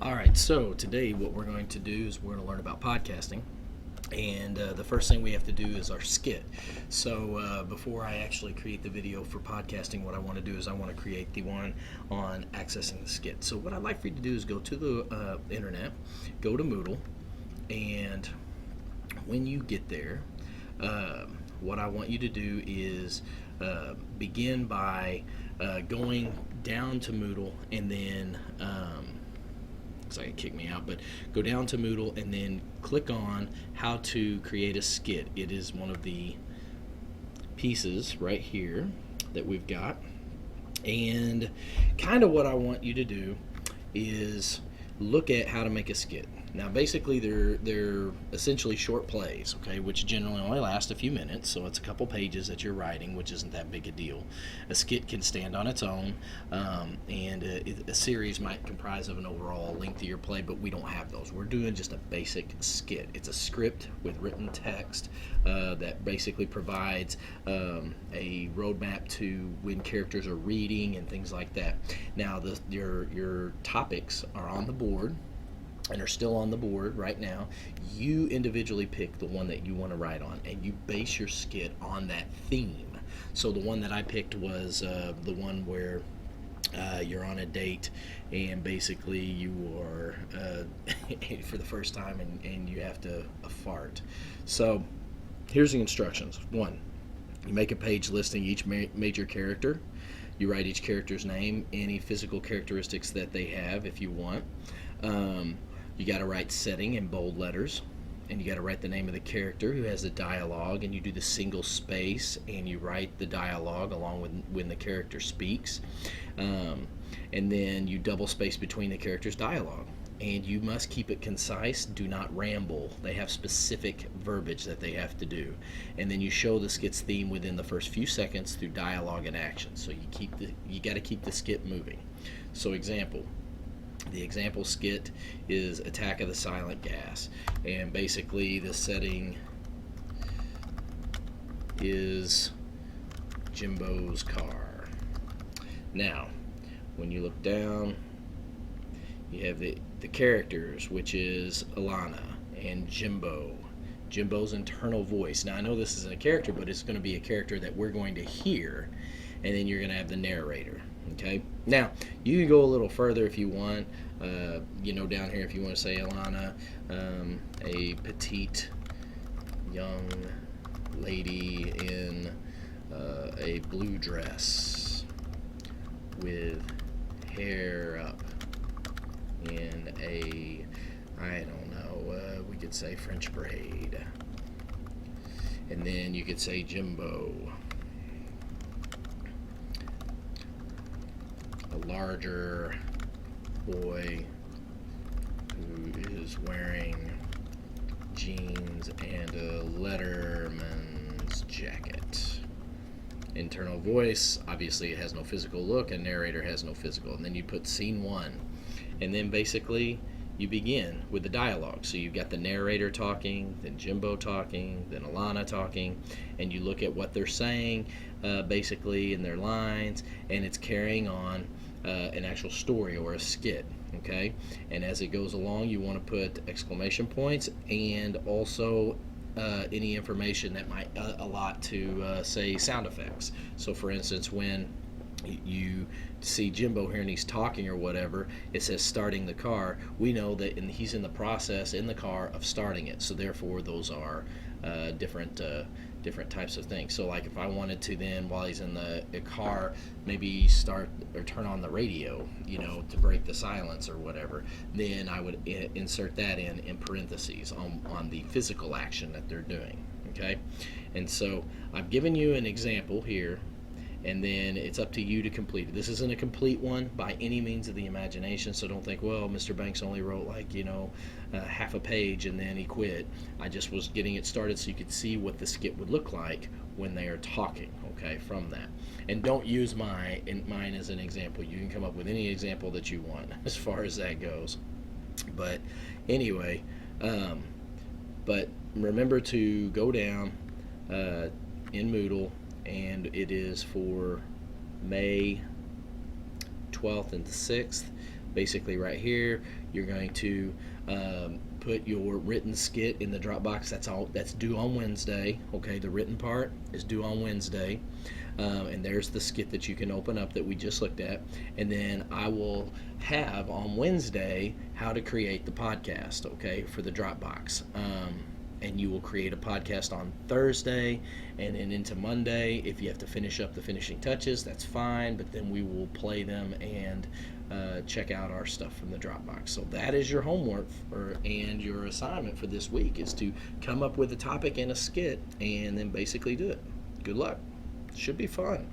All right, so today what we're going to do is we're going to learn about podcasting. And the first thing we have to do is our skit. So before I actually create the video for podcasting, what I want to do is I want to create the one on accessing the skit. So what I'd like for you to do is go to the internet, go to Moodle, and when you get there, what I want you to do is begin by going down to Moodle and then looks like it kicked me out, but go down to Moodle and then click on how to create a skit. It is one of the pieces right here that we've got, and kind of what I want you to do is look at how to make a skit. Now basically they're essentially short plays, okay, which generally only last a few minutes, so it's a couple pages that you're writing, which isn't that big a deal. A skit can stand on its own, and a series might comprise of an overall lengthier play, but we don't have those. We're doing just a basic skit. It's a script with written text that basically provides a roadmap to when characters are reading and things like that. Now your topics are on the board and are still on the board right now. You individually pick the one that you want to write on, and you base your skit on that theme. So the one that I picked was the one where you're on a date and basically you are for the first time and you have to fart. So here's the instructions. One, you make a page listing each major character. You write each character's name, any physical characteristics that they have if you want. You got to write setting in bold letters, and you got to write the name of the character who has the dialogue, and you do the single space and you write the dialogue along with when the character speaks, and then you double space between the character's dialogue, and you must keep it concise. Do not ramble. They have specific verbiage that they have to do, and then you show the skit's theme within the first few seconds through dialogue and action. So you got to keep the skit moving. So example. The example skit is Attack of the Silent Gas, and basically the setting is Jimbo's car. Now, when you look down, you have the characters, which is Alana and Jimbo. Jimbo's internal voice. Now, I know this isn't a character, but it's going to be a character that we're going to hear, and then you're going to have the narrator. Okay. Now you can go a little further if you want. Down here, if you want to say Alana, a petite young lady in a blue dress with hair up in a, I don't know, we could say French braid, and then you could say Jimbo, a larger boy who is wearing jeans and a Letterman's jacket. Internal voice, obviously it has no physical look, and narrator has no physical. And then you put scene one, and then basically you begin with the dialogue. So you've got the narrator talking, then Jimbo talking, then Alana talking, and you look at what they're saying basically in their lines, and it's carrying on an actual story or a skit. Okay, and as it goes along, you want to put exclamation points and also any information that might allot to say sound effects. So for instance, when you see Jimbo here and he's talking or whatever, it says starting the car. We know that he's in the process in the car of starting it, so therefore those are different types of things. So like if I wanted to then, while he's in the car, maybe start or turn on the radio, to break the silence or whatever, then I would insert that in parentheses on the physical action that they're doing. Okay, and so I've given you an example here, and then it's up to you to complete it. This isn't a complete one by any means of the imagination, so don't think, well, Mr. Banks only wrote half a page and then he quit. I just was getting it started so you could see what the skit would look like when they are talking, okay, from that. And don't use mine as an example. You can come up with any example that you want as far as that goes. But anyway, but remember to go down in Moodle, and it is for May 12th and the 6th. basically right here. You're going to put your written skit in the Dropbox. That's due on Wednesday. Okay, the written part is due on Wednesday. And there's the skit that you can open up that we just looked at. And then I will have on Wednesday how to create the podcast, okay, for the Dropbox. And you will create a podcast on Thursday and then into Monday. If you have to finish up the finishing touches, that's fine, but then we will play them and check out our stuff from the Dropbox. So that is your homework and your assignment for this week, is to come up with a topic and a skit and then basically do it. Good luck. Should be fun.